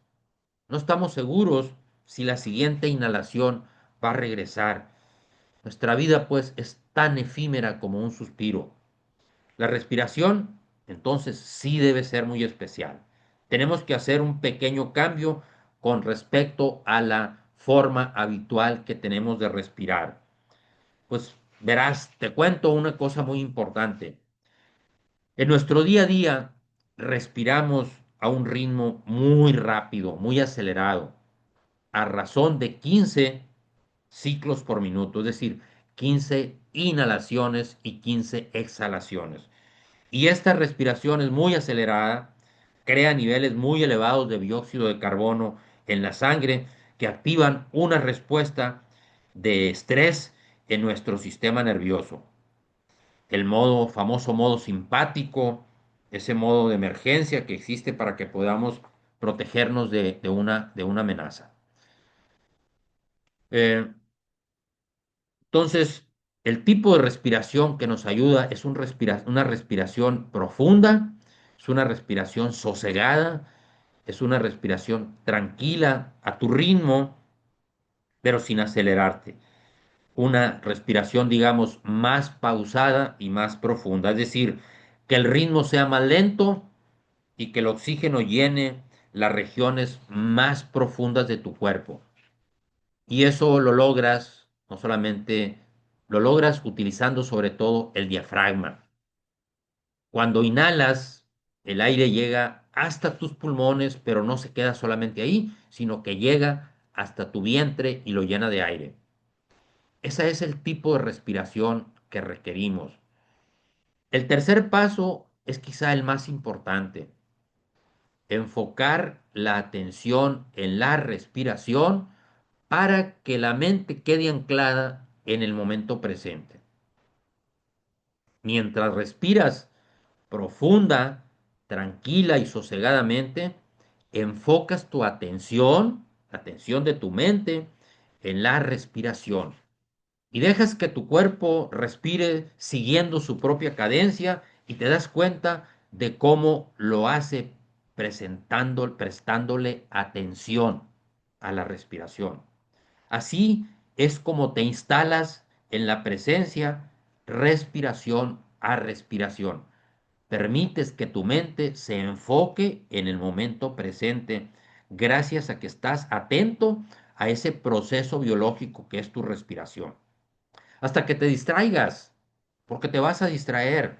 no estamos seguros si la siguiente inhalación va a regresar. Nuestra vida pues es tan efímera como un suspiro. La respiración entonces sí debe ser muy especial. Tenemos que hacer un pequeño cambio con respecto a la forma habitual que tenemos de respirar. Pues verás, te cuento una cosa muy importante. En nuestro día a día respiramos a un ritmo muy rápido, muy acelerado, a razón de 15 ciclos por minuto, es decir, 15 inhalaciones y 15 exhalaciones. Y esta respiración es muy acelerada, crea niveles muy elevados de dióxido de carbono en la sangre que activan una respuesta de estrés en nuestro sistema nervioso. El famoso modo simpático, ese modo de emergencia que existe para que podamos protegernos de una amenaza. Eh, entonces, el tipo de respiración que nos ayuda es una respiración profunda, es una respiración sosegada, es una respiración tranquila, a tu ritmo, pero sin acelerarte. Una respiración, digamos, más pausada y más profunda, es decir, que el ritmo sea más lento y que el oxígeno llene las regiones más profundas de tu cuerpo. Y eso lo logras, no solamente lo logras utilizando sobre todo el diafragma. Cuando inhalas, el aire llega hasta tus pulmones, pero no se queda solamente ahí, sino que llega hasta tu vientre y lo llena de aire. Ese es el tipo de respiración que requerimos. El tercer paso es quizá el más importante: enfocar la atención en la respiración para que la mente quede anclada en el momento presente. Mientras respiras profunda, tranquila y sosegadamente, enfocas tu atención, la atención de tu mente, en la respiración y dejas que tu cuerpo respire siguiendo su propia cadencia y te das cuenta de cómo lo hace prestándole atención a la respiración. Así es como te instalas en la presencia, respiración a respiración. Permites que tu mente se enfoque en el momento presente gracias a que estás atento a ese proceso biológico que es tu respiración. Hasta que te distraigas, porque te vas a distraer.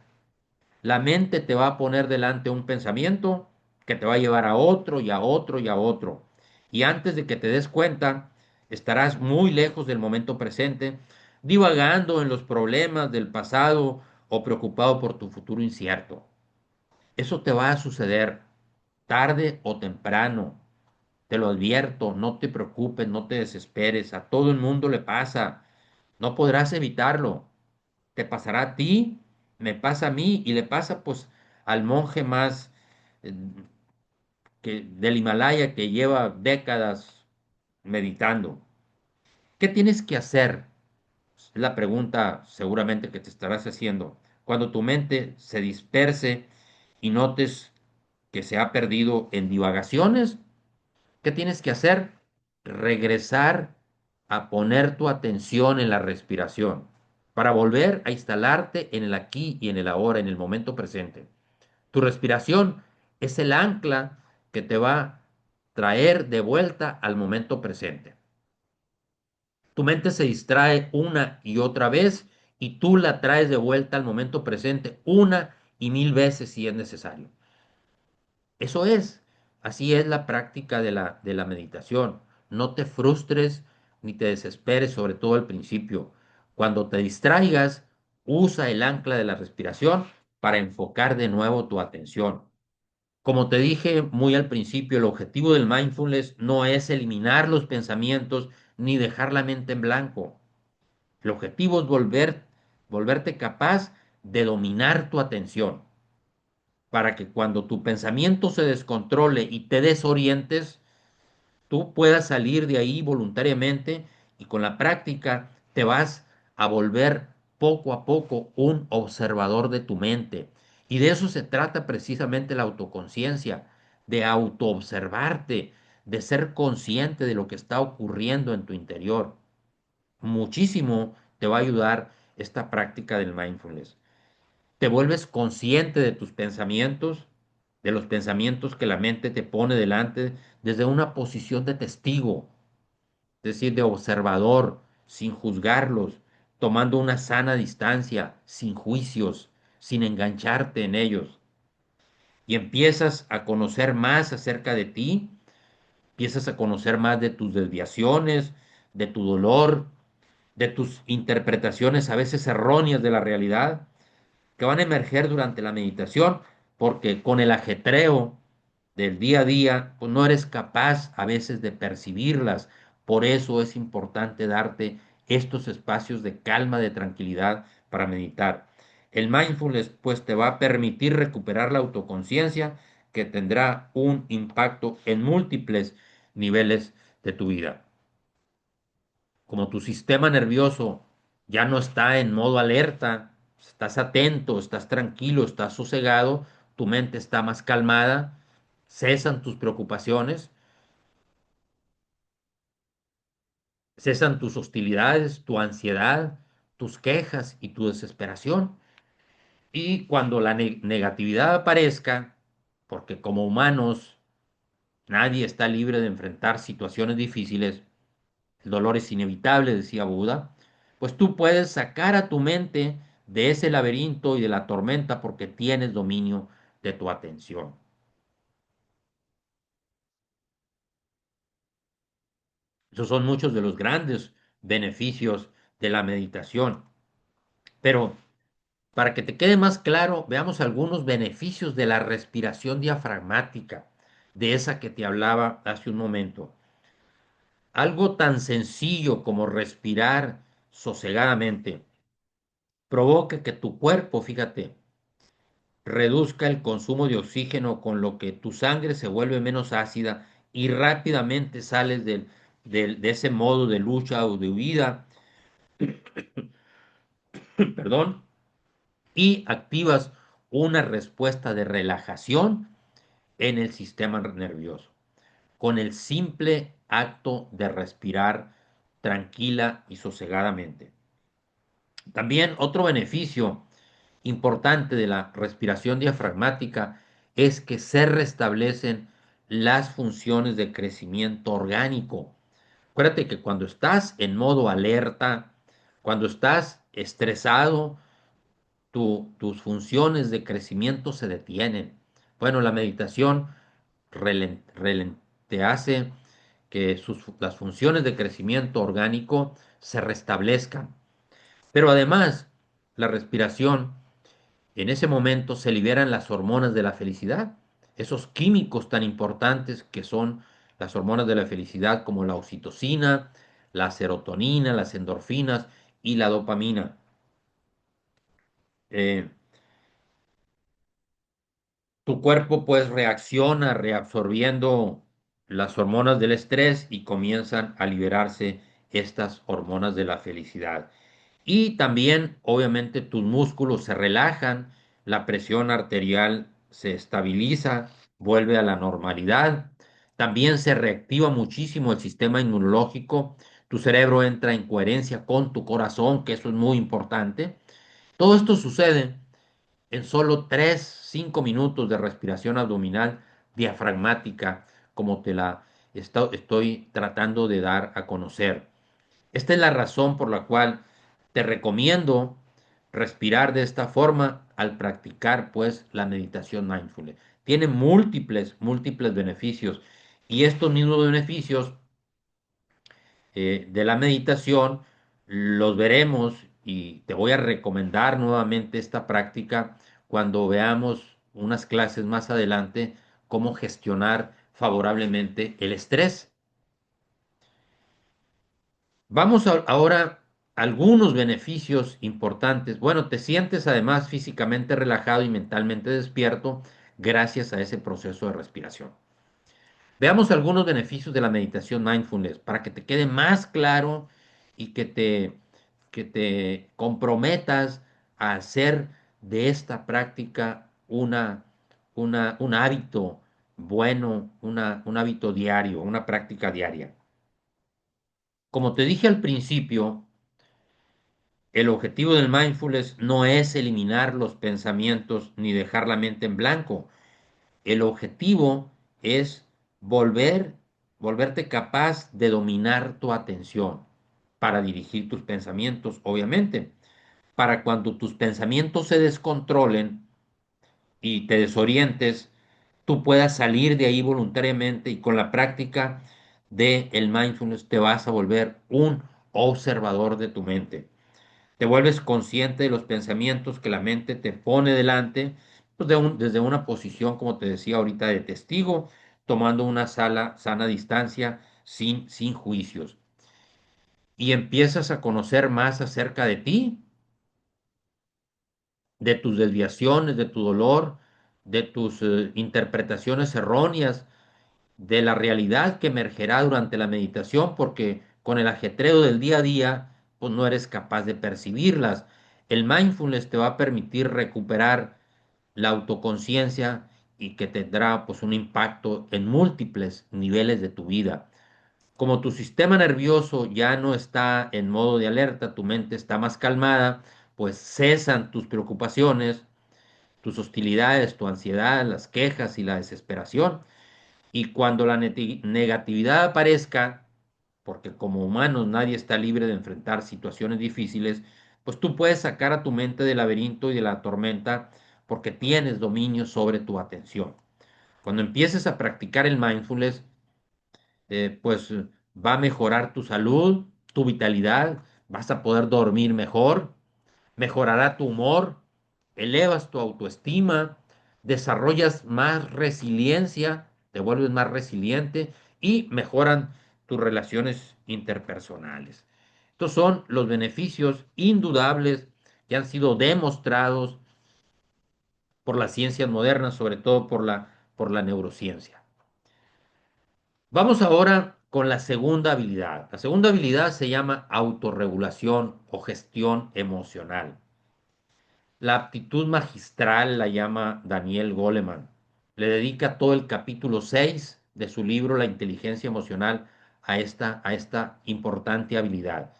La mente te va a poner delante un pensamiento que te va a llevar a otro y a otro y a otro. Y antes de que te des cuenta, estarás muy lejos del momento presente, divagando en los problemas del pasado o preocupado por tu futuro incierto. Eso te va a suceder tarde o temprano. Te lo advierto, no te preocupes, no te desesperes. A todo el mundo le pasa. No podrás evitarlo. Te pasará a ti, me pasa a mí y le pasa pues al monje más eh, del Himalaya que lleva décadas meditando. ¿Qué tienes que hacer? Es la pregunta seguramente que te estarás haciendo. Cuando tu mente se disperse y notes que se ha perdido en divagaciones, ¿qué tienes que hacer? Regresar a poner tu atención en la respiración para volver a instalarte en el aquí y en el ahora, en el momento presente. Tu respiración es el ancla que te va a traer de vuelta al momento presente. Tu mente se distrae una y otra vez y tú la traes de vuelta al momento presente una y mil veces si es necesario. Eso es, así es la práctica de la meditación. No te frustres ni te desesperes, sobre todo al principio. Cuando te distraigas, usa el ancla de la respiración para enfocar de nuevo tu atención. Como te dije muy al principio, el objetivo del mindfulness no es eliminar los pensamientos ni dejar la mente en blanco. El objetivo es volverte capaz de dominar tu atención para que cuando tu pensamiento se descontrole y te desorientes, tú puedas salir de ahí voluntariamente y con la práctica te vas a volver poco a poco un observador de tu mente. Y de eso se trata precisamente la autoconciencia, de autoobservarte, de ser consciente de lo que está ocurriendo en tu interior. Muchísimo te va a ayudar esta práctica del mindfulness. Te vuelves consciente de tus pensamientos, de los pensamientos que la mente te pone delante desde una posición de testigo, es decir, de observador, sin juzgarlos, tomando una sana distancia, sin juicios, sin engancharte en ellos. Y empiezas a conocer más acerca de ti, empiezas a conocer más de tus desviaciones, de tu dolor, de tus interpretaciones a veces erróneas de la realidad que van a emerger durante la meditación, porque con el ajetreo del día a día, pues no eres capaz a veces de percibirlas. Por eso es importante darte estos espacios de calma, de tranquilidad para meditar. El mindfulness pues te va a permitir recuperar la autoconciencia que tendrá un impacto en múltiples niveles de tu vida. Como tu sistema nervioso ya no está en modo alerta, estás atento, estás tranquilo, estás sosegado, tu mente está más calmada, cesan tus preocupaciones, cesan tus hostilidades, tu ansiedad, tus quejas y tu desesperación. Y cuando la negatividad aparezca, porque como humanos nadie está libre de enfrentar situaciones difíciles, el dolor es inevitable, decía Buda, pues tú puedes sacar a tu mente de ese laberinto y de la tormenta porque tienes dominio de tu atención. Esos son muchos de los grandes beneficios de la meditación. Pero para que te quede más claro, veamos algunos beneficios de la respiración diafragmática, de esa que te hablaba hace un momento. Algo tan sencillo como respirar sosegadamente provoca que tu cuerpo, fíjate, reduzca el consumo de oxígeno, con lo que tu sangre se vuelve menos ácida y rápidamente sales de ese modo de lucha o de huida, perdón, y activas una respuesta de relajación en el sistema nervioso, con el simple acto de respirar tranquila y sosegadamente. También otro beneficio importante de la respiración diafragmática es que se restablecen las funciones de crecimiento orgánico. Acuérdate que cuando estás en modo alerta, cuando estás estresado, tus funciones de crecimiento se detienen. Bueno, la meditación te hace que las funciones de crecimiento orgánico se restablezcan. Pero además, la respiración, en ese momento se liberan las hormonas de la felicidad, esos químicos tan importantes que son las hormonas de la felicidad como la oxitocina, la serotonina, las endorfinas y la dopamina. Eh, Tu cuerpo pues reacciona reabsorbiendo las hormonas del estrés y comienzan a liberarse estas hormonas de la felicidad. Y también, obviamente, tus músculos se relajan, la presión arterial se estabiliza, vuelve a la normalidad. También se reactiva muchísimo el sistema inmunológico. Tu cerebro entra en coherencia con tu corazón, que eso es muy importante. Todo esto sucede en solo 3, 5 minutos de respiración abdominal diafragmática, como te la estoy tratando de dar a conocer. Esta es la razón por la cual te recomiendo respirar de esta forma al practicar pues la meditación mindfulness. Tiene múltiples beneficios y estos mismos beneficios de la meditación los veremos y te voy a recomendar nuevamente esta práctica cuando veamos unas clases más adelante cómo gestionar favorablemente el estrés. Ahora a algunos beneficios importantes. Bueno, te sientes además físicamente relajado y mentalmente despierto gracias a ese proceso de respiración. Veamos algunos beneficios de la meditación mindfulness para que te quede más claro y que te comprometas a hacer de esta práctica un hábito bueno, un hábito diario, una práctica diaria. Como te dije al principio, el objetivo del mindfulness no es eliminar los pensamientos ni dejar la mente en blanco. El objetivo es volver, volverte capaz de dominar tu atención para dirigir tus pensamientos, obviamente. Para cuando tus pensamientos se descontrolen y te desorientes, tú puedas salir de ahí voluntariamente y con la práctica de el mindfulness te vas a volver un observador de tu mente. Te vuelves consciente de los pensamientos que la mente te pone delante, pues desde una posición, como te decía ahorita, de testigo, tomando una sana distancia, sin juicios. Y empiezas a conocer más acerca de ti, de tus desviaciones, de tu dolor, de tus interpretaciones erróneas, de la realidad que emergerá durante la meditación, porque con el ajetreo del día a día, pues no eres capaz de percibirlas. El mindfulness te va a permitir recuperar la autoconciencia y que tendrá pues un impacto en múltiples niveles de tu vida. Como tu sistema nervioso ya no está en modo de alerta, tu mente está más calmada, pues cesan tus preocupaciones, tus hostilidades, tu ansiedad, las quejas y la desesperación. Y cuando la negatividad aparezca, porque como humanos nadie está libre de enfrentar situaciones difíciles, pues tú puedes sacar a tu mente del laberinto y de la tormenta porque tienes dominio sobre tu atención. Cuando empieces a practicar el mindfulness, pues va a mejorar tu salud, tu vitalidad, vas a poder dormir mejor, mejorará tu humor, elevas tu autoestima, desarrollas más resiliencia, te vuelves más resiliente y mejoran tus relaciones interpersonales. Estos son los beneficios indudables que han sido demostrados por las ciencias modernas, sobre todo por la neurociencia. Vamos ahora con la segunda habilidad. La segunda habilidad se llama autorregulación o gestión emocional. La aptitud magistral la llama Daniel Goleman. Le dedica todo el capítulo 6 de su libro La inteligencia emocional a esta importante habilidad.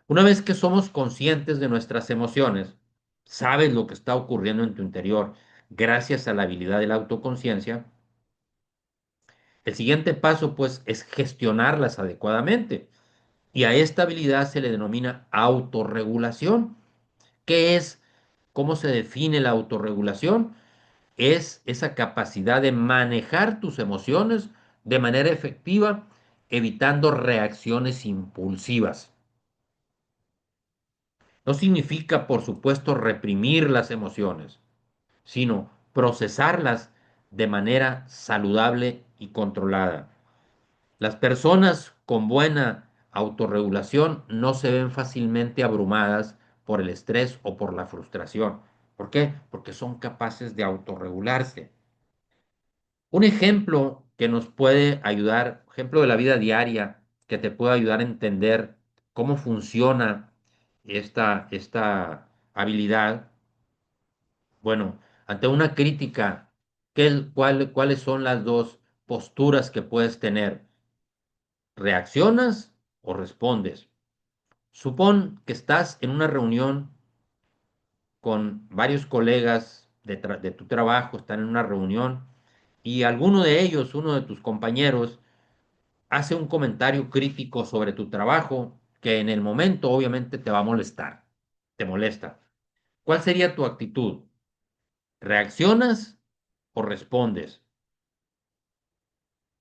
Una vez que somos conscientes de nuestras emociones, sabes lo que está ocurriendo en tu interior gracias a la habilidad de la autoconciencia, el siguiente paso pues es gestionarlas adecuadamente. Y a esta habilidad se le denomina autorregulación. ¿Qué es? ¿Cómo se define la autorregulación? Es esa capacidad de manejar tus emociones de manera efectiva, evitando reacciones impulsivas. No significa, por supuesto, reprimir las emociones, sino procesarlas de manera saludable y controlada. Las personas con buena autorregulación no se ven fácilmente abrumadas por el estrés o por la frustración. ¿Por qué? Porque son capaces de autorregularse. Un ejemplo que nos puede ayudar, ejemplo de la vida diaria, que te puede ayudar a entender cómo funciona esta habilidad. Bueno, ante una crítica, ¿cuáles son las dos posturas que puedes tener? ¿Reaccionas o respondes? Supón que estás en una reunión con varios colegas de tu trabajo, están en una reunión y alguno de ellos, uno de tus compañeros, hace un comentario crítico sobre tu trabajo que en el momento obviamente te va a molestar, te molesta. ¿Cuál sería tu actitud? ¿Reaccionas o respondes?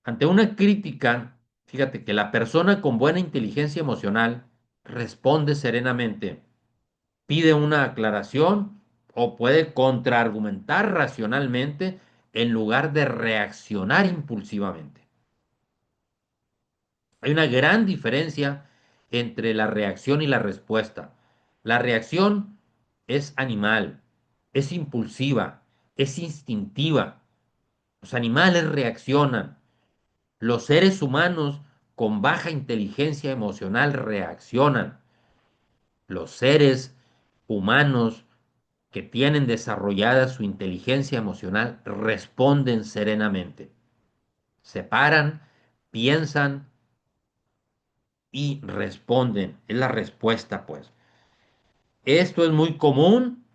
Ante una crítica, fíjate que la persona con buena inteligencia emocional responde serenamente, pide una aclaración o puede contraargumentar racionalmente en lugar de reaccionar impulsivamente. Hay una gran diferencia entre la reacción y la respuesta. La reacción es animal, es impulsiva, es instintiva. Los animales reaccionan. Los seres humanos con baja inteligencia emocional reaccionan. Los seres humanos que tienen desarrollada su inteligencia emocional responden serenamente. Se paran, piensan y responden. Es la respuesta, pues. Esto es muy común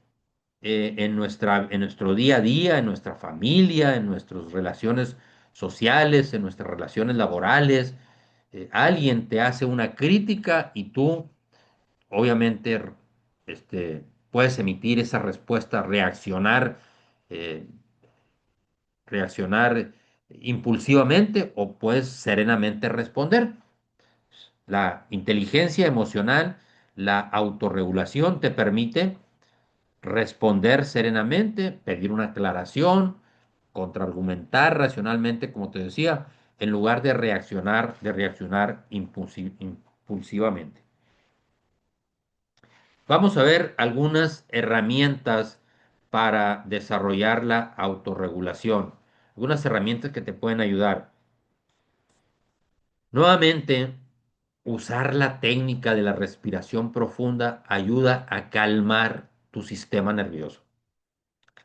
en nuestro día a día, en nuestra familia, en nuestras relaciones sociales, en nuestras relaciones laborales. Alguien te hace una crítica y tú, obviamente, puedes emitir esa respuesta, eh, reaccionar impulsivamente o puedes serenamente responder. La inteligencia emocional, la autorregulación te permite responder serenamente, pedir una aclaración, contraargumentar racionalmente, como te decía, en lugar de reaccionar impulsivamente. Vamos a ver algunas herramientas para desarrollar la autorregulación, algunas herramientas que te pueden ayudar. Nuevamente, usar la técnica de la respiración profunda ayuda a calmar tu sistema nervioso.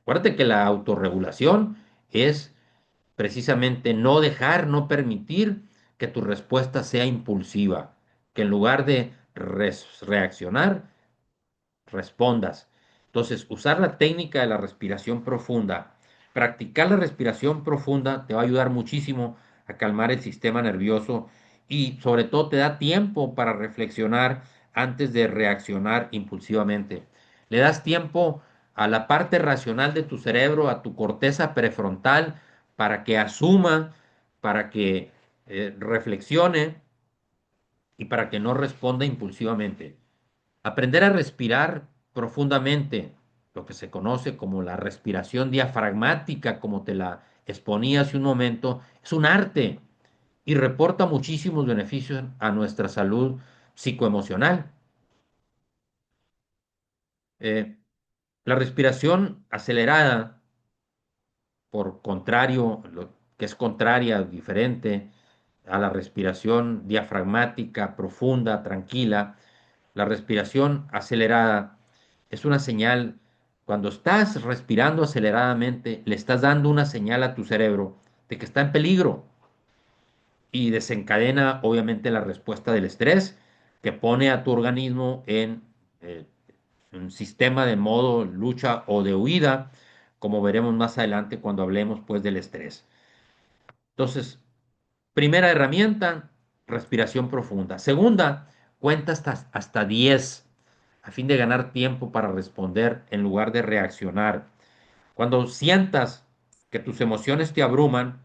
Acuérdate que la autorregulación es precisamente no permitir que tu respuesta sea impulsiva, que en lugar de reaccionar, respondas. Entonces, usar la técnica de la respiración profunda, practicar la respiración profunda te va a ayudar muchísimo a calmar el sistema nervioso y sobre todo te da tiempo para reflexionar antes de reaccionar impulsivamente. Le das tiempo a la parte racional de tu cerebro, a tu corteza prefrontal, para que asuma, para que reflexione y para que no responda impulsivamente. Aprender a respirar profundamente, lo que se conoce como la respiración diafragmática, como te la exponía hace un momento, es un arte y reporta muchísimos beneficios a nuestra salud psicoemocional. Eh, la respiración acelerada, por contrario, que es contraria, diferente a la respiración diafragmática, profunda, tranquila, la respiración acelerada es una señal, cuando estás respirando aceleradamente, le estás dando una señal a tu cerebro de que está en peligro y desencadena obviamente la respuesta del estrés que pone a tu organismo en un sistema de modo lucha o de huida, como veremos más adelante cuando hablemos pues del estrés. Entonces, primera herramienta, respiración profunda. Segunda, cuenta hasta 10 a fin de ganar tiempo para responder en lugar de reaccionar. Cuando sientas que tus emociones te abruman,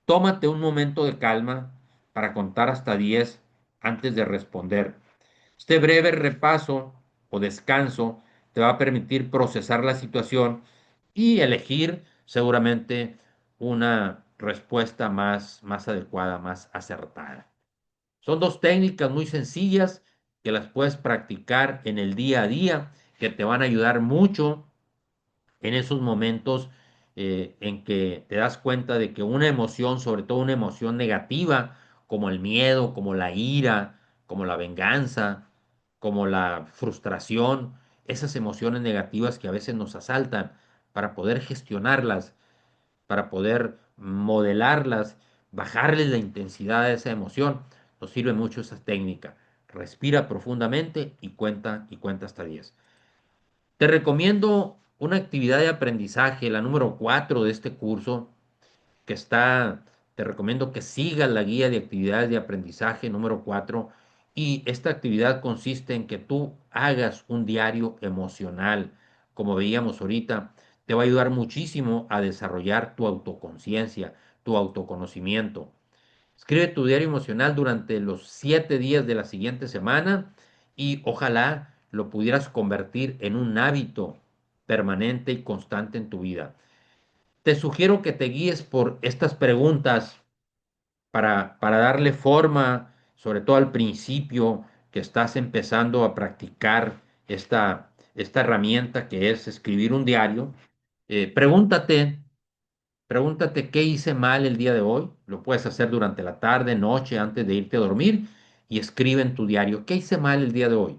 tómate un momento de calma para contar hasta 10 antes de responder. Este breve repaso o descanso te va a permitir procesar la situación y elegir seguramente una respuesta más adecuada, más acertada. Son dos técnicas muy sencillas que las puedes practicar en el día a día, que te van a ayudar mucho en esos momentos en que te das cuenta de que una emoción, sobre todo una emoción negativa, como el miedo, como la ira, como la venganza, como la frustración, esas emociones negativas que a veces nos asaltan, para poder gestionarlas, para poder modelarlas, bajarles la intensidad de esa emoción, nos sirve mucho esa técnica. Respira profundamente y cuenta hasta 10. Te recomiendo una actividad de aprendizaje, la número 4 de este curso, que está, te recomiendo que sigas la guía de actividades de aprendizaje número 4. Y esta actividad consiste en que tú hagas un diario emocional. Como veíamos ahorita, te va a ayudar muchísimo a desarrollar tu autoconciencia, tu autoconocimiento. Escribe tu diario emocional durante los 7 días de la siguiente semana y ojalá lo pudieras convertir en un hábito permanente y constante en tu vida. Te sugiero que te guíes por estas preguntas para darle forma, sobre todo al principio que estás empezando a practicar esta herramienta que es escribir un diario. Pregúntate. Pregúntate qué hice mal el día de hoy. Lo puedes hacer durante la tarde, noche, antes de irte a dormir y escribe en tu diario qué hice mal el día de hoy.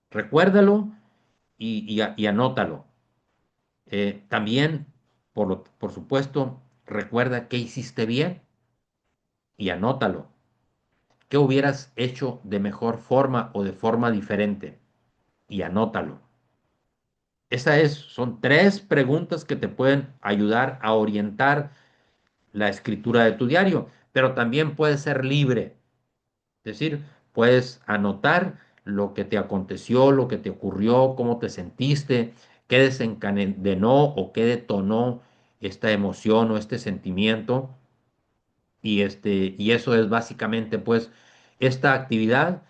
Recuérdalo y anótalo. También, por supuesto, recuerda qué hiciste bien y anótalo. ¿Qué hubieras hecho de mejor forma o de forma diferente? Y anótalo. Son 3 preguntas que te pueden ayudar a orientar la escritura de tu diario, pero también puede ser libre. Es decir, puedes anotar lo que te aconteció, lo que te ocurrió, cómo te sentiste, qué desencadenó o qué detonó esta emoción o este sentimiento. Y eso es básicamente, pues, esta actividad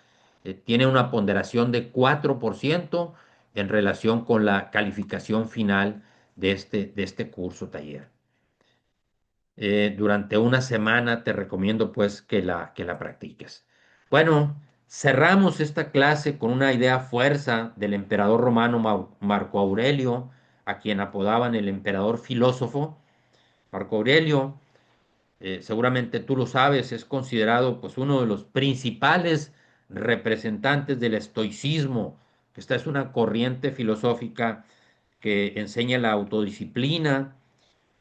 tiene una ponderación de 4% en relación con la calificación final de este curso taller. Durante una semana te recomiendo pues que la practiques. Bueno, cerramos esta clase con una idea fuerza del emperador romano Marco Aurelio, a quien apodaban el emperador filósofo. Marco Aurelio, seguramente tú lo sabes, es considerado pues uno de los principales representantes del estoicismo, que esta es una corriente filosófica que enseña la autodisciplina,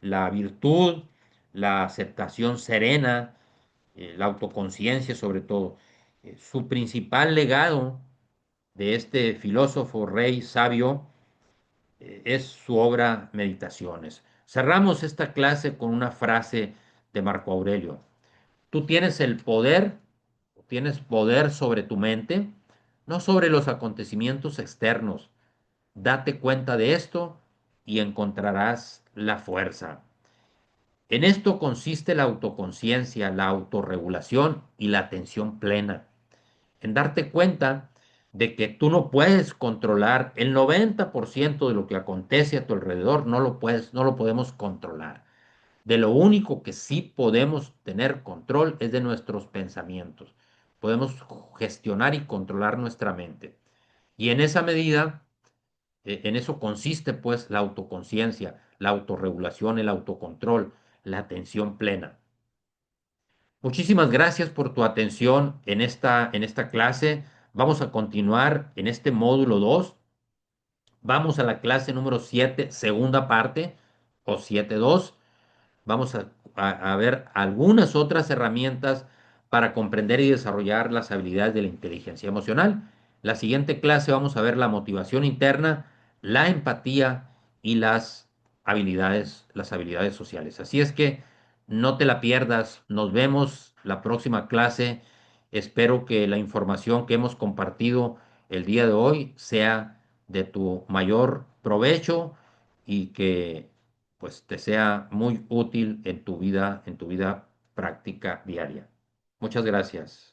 la virtud, la aceptación serena, la autoconciencia sobre todo. Su principal legado de este filósofo rey sabio es su obra Meditaciones. Cerramos esta clase con una frase de Marco Aurelio. Tú tienes poder sobre tu mente, no sobre los acontecimientos externos. Date cuenta de esto y encontrarás la fuerza. En esto consiste la autoconciencia, la autorregulación y la atención plena. En darte cuenta de que tú no puedes controlar el 90% de lo que acontece a tu alrededor, no lo podemos controlar. De lo único que sí podemos tener control es de nuestros pensamientos. Podemos gestionar y controlar nuestra mente. Y en esa medida, en eso consiste pues la autoconciencia, la autorregulación, el autocontrol, la atención plena. Muchísimas gracias por tu atención en esta clase. Vamos a continuar en este módulo 2. Vamos a la clase número 7, segunda parte, o 7.2. Vamos a ver algunas otras herramientas para comprender y desarrollar las habilidades de la inteligencia emocional. La siguiente clase vamos a ver la motivación interna, la empatía y las habilidades sociales. Así es que no te la pierdas. Nos vemos la próxima clase. Espero que la información que hemos compartido el día de hoy sea de tu mayor provecho y que pues te sea muy útil en tu vida práctica diaria. Muchas gracias.